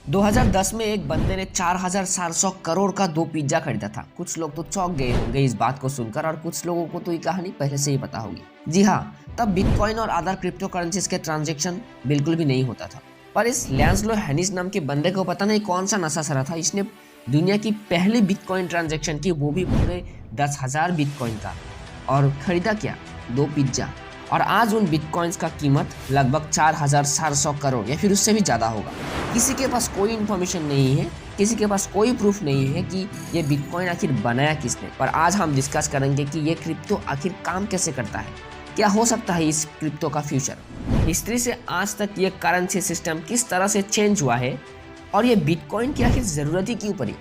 2010 में एक बंदे ने 4,700 करोड़ का 2 पिज्जा खरीदा था। कुछ लोग तो चौंक गए होंगे इस बात को सुनकर और कुछ लोगों को तो ये कहानी पहले से ही पता होगी। जी हाँ, तब बिटकॉइन और अदर क्रिप्टो करेंसीज के ट्रांजैक्शन बिल्कुल भी नहीं होता था। पर इस लैंसलो हैनिस नाम के बंदे को पता नहीं कौन सा नशा चढ़ा था। इसने दुनिया की पहली बिटकॉइन ट्रांजैक्शन की, वो भी पूरे 10,000 बिटकॉइन का। और खरीदा क्या? 2 पिज्जा। और आज उन बिटकॉइंस का कीमत लगभग 4,700 करोड़ या फिर उससे भी ज़्यादा होगा। किसी के पास कोई इन्फॉर्मेशन नहीं है, किसी के पास कोई प्रूफ नहीं है कि ये बिटकॉइन आखिर बनाया किसने। पर आज हम डिस्कस करेंगे कि ये क्रिप्टो आखिर काम कैसे करता है, क्या हो सकता है इस क्रिप्टो का फ्यूचर, हिस्ट्री से आज तक ये करेंसी सिस्टम किस तरह से चेंज हुआ है और ये बिटकॉइन की आखिर ज़रूरत ही क्यों पड़ी।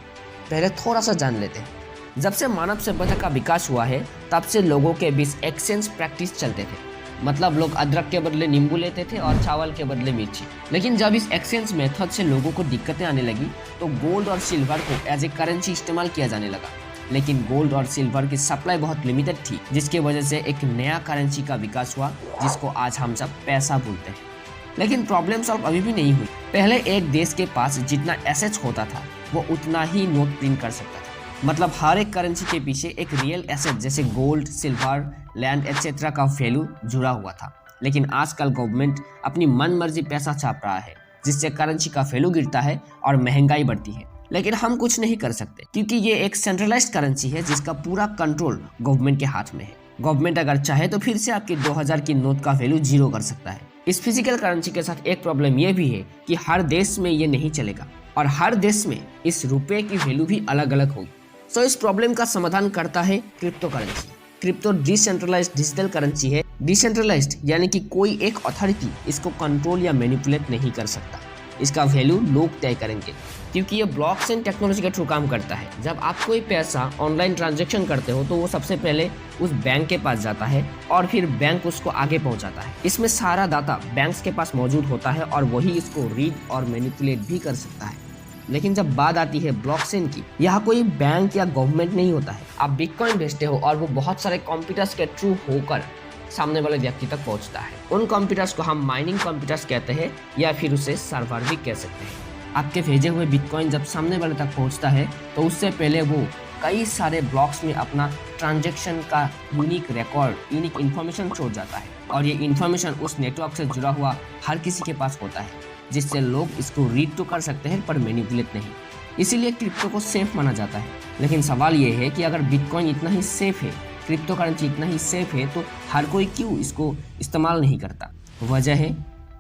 पहले थोड़ा सा जान लेते हैं। जब से मानव सभ्यता का विकास हुआ है तब से लोगों के बीच एक्सचेंज प्रैक्टिस चलते थे। मतलब लोग अदरक के बदले नींबू लेते थे और चावल के बदले मिर्ची। लेकिन जब इस एक्सचेंज मेथड से लोगों को दिक्कतें आने लगी तो गोल्ड और सिल्वर को एज ए करेंसी इस्तेमाल किया जाने लगा। लेकिन गोल्ड और सिल्वर की सप्लाई बहुत लिमिटेड थी, जिसकी वजह से एक नया करेंसी का विकास हुआ जिसको आज हम सब पैसा बोलते हैं। लेकिन प्रॉब्लम सॉल्व अभी भी नहीं हुई। पहले एक देश के पास जितना एसेट्स होता था वो उतना ही नोट प्रिंट कर सकता था। मतलब हर एक करेंसी के पीछे एक रियल एसेट जैसे गोल्ड, सिल्वर, लैंड एटसेट्रा का वैल्यू जुड़ा हुआ था। लेकिन आजकल गवर्नमेंट अपनी मनमर्जी पैसा छाप रहा है, जिससे करेंसी का वैल्यू गिरता है और महंगाई बढ़ती है। लेकिन हम कुछ नहीं कर सकते क्योंकि ये एक सेंट्रलाइज्ड करेंसी है जिसका पूरा कंट्रोल गवर्नमेंट के हाथ में है। गवर्नमेंट अगर चाहे तो फिर से आपकी 2000 की नोट का वैल्यू 0 कर सकता है। इस फिजिकल करेंसी के साथ एक प्रॉब्लम यह भी है कि हर देश में ये नहीं चलेगा और हर देश में इस रुपए की वैल्यू भी अलग अलग होगी। तो इस प्रॉब्लम का समाधान करता है crypto currency. Crypto decentralised digital currency है। डिसेंट्रलाइज्ड यानी कि कोई एक अथॉरिटी इसको कंट्रोल या मैनिपुलेट नहीं कर सकता। इसका वैल्यू लोग तय करेंगे क्योंकि ये ब्लॉकचेन टेक्नोलॉजी के थ्रू काम करता है। जब आप कोई पैसा ऑनलाइन ट्रांजैक्शन करते हो तो वो सबसे पहले उस बैंक के पास जाता है और फिर बैंक उसको आगे पहुंचाता है। इसमें सारा डाटा बैंक्स के पास मौजूद होता है और वही इसको रीड और मैनिपुलेट भी कर सकता है। लेकिन जब बात आती है ब्लॉकचेन की, यहाँ कोई बैंक या गवर्नमेंट नहीं होता है। आप बिटकॉइन बेचते हो और वो बहुत सारे कंप्यूटर्स के थ्रू होकर सामने वाले व्यक्ति तक पहुंचता है। उन कंप्यूटर्स को हम माइनिंग कंप्यूटर्स कहते हैं या फिर उसे सर्वर भी कह सकते हैं। आपके भेजे हुए बिटकॉइन जब सामने वाले तक पहुंचता है तो उससे पहले वो कई सारे ब्लॉक्स में अपना ट्रांजैक्शन का यूनिक रिकॉर्ड, यूनिक इन्फॉर्मेशन छोड़ जाता है और ये इन्फॉर्मेशन उस नेटवर्क से जुड़ा हुआ हर किसी के पास होता है, जिससे लोग इसको रीड तो कर सकते हैं पर मैनिपुलेट नहीं। इसीलिए क्रिप्टो को सेफ माना जाता है। लेकिन सवाल ये है कि अगर बिटकॉइन इतना ही सेफ है, क्रिप्टो करेंसी इतना ही सेफ है, तो हर कोई क्यों इसको इस्तेमाल नहीं करता? वजह है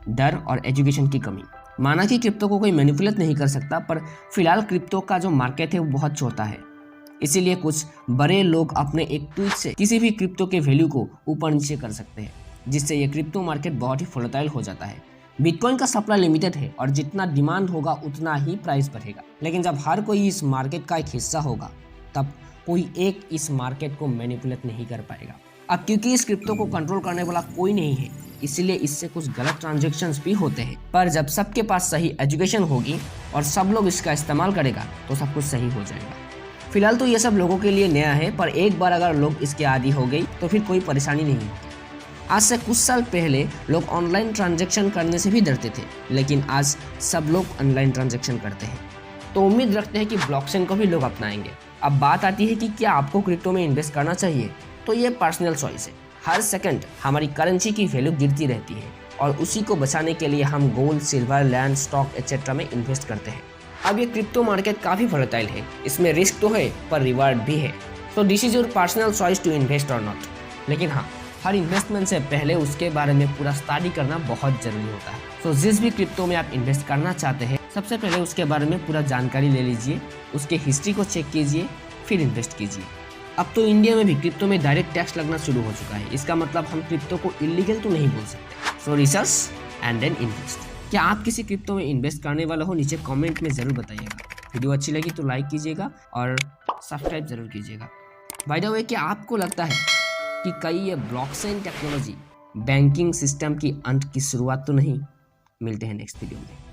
डर और एजुकेशन की कमी। माना कि क्रिप्टो को कोई मैनिपुलेट नहीं कर सकता, पर फिलहाल क्रिप्टो का जो मार्केट है वो बहुत छोटा है। इसीलिए कुछ बड़े लोग अपने एक ट्वीट से किसी भी क्रिप्टो के वैल्यू को ऊपर नीचे कर सकते हैं, जिससे ये क्रिप्टो मार्केट बहुत ही वोलेटाइल हो जाता है। बिटकॉइन का सप्लाई लिमिटेड है और जितना डिमांड होगा उतना ही प्राइस बढ़ेगा। लेकिन जब हर कोई इस मार्केट का एक हिस्सा होगा तब कोई एक इस मार्केट को मैनिपुलेट नहीं कर पाएगा। अब क्योंकि इस क्रिप्टो को कंट्रोल करने वाला कोई नहीं है, इसीलिए इससे कुछ गलत ट्रांजैक्शंस भी होते हैं। पर जब सबके पास सही एजुकेशन होगी और सब लोग इसका इस्तेमाल करेगा तो सब कुछ सही हो जाएगा। फिलहाल तो ये सब लोगों के लिए नया है, पर एक बार अगर लोग इसके आदी हो गई तो फिर कोई परेशानी नहीं होती। आज से कुछ साल पहले लोग ऑनलाइन ट्रांजैक्शन करने से भी डरते थे, लेकिन आज सब लोग ऑनलाइन ट्रांजैक्शन करते हैं। तो उम्मीद रखते हैं कि ब्लॉकचेन को भी लोग अपनाएंगे। अब बात आती है कि क्या आपको क्रिप्टो में इन्वेस्ट करना चाहिए? तो ये पर्सनल चॉइस है। हर सेकंड हमारी करेंसी की वैल्यू गिरती रहती है और उसी को बचाने के लिए हम gold, silver, land, stock etcetera में इन्वेस्ट करते हैं। अब ये क्रिप्टो मार्केट काफ़ी वोलेटाइल है, इसमें रिस्क तो है पर रिवार्ड भी है। तो this is your personal choice to invest और नॉट। लेकिन हाँ, हर इन्वेस्टमेंट से पहले उसके बारे में पूरा स्टडी करना बहुत जरूरी होता है। तो जिस भी क्रिप्टो में आप इन्वेस्ट करना चाहते हैं, सबसे पहले उसके बारे में पूरा जानकारी ले लीजिए, उसके हिस्ट्री को चेक कीजिए, फिर इन्वेस्ट कीजिए। अब तो इंडिया में भी क्रिप्टो में डायरेक्ट टैक्स लगना शुरू हो चुका है। इसका मतलब हम क्रिप्टो को इलीगल तो नहीं बोल सकते। So research and then invest. क्या आप किसी क्रिप्टो में इन्वेस्ट करने वाला हो? नीचे कमेंट में ज़रूर बताइएगा। वीडियो अच्छी लगी तो लाइक कीजिएगा और सब्सक्राइब ज़रूर कीजिएगा। बाय द वे, क्या आपको लगता है कि कई ये ब्लॉकचेन टेक्नोलॉजी बैंकिंग सिस्टम की अंत की शुरुआत तो नहीं? मिलते हैं नेक्स्ट वीडियो में।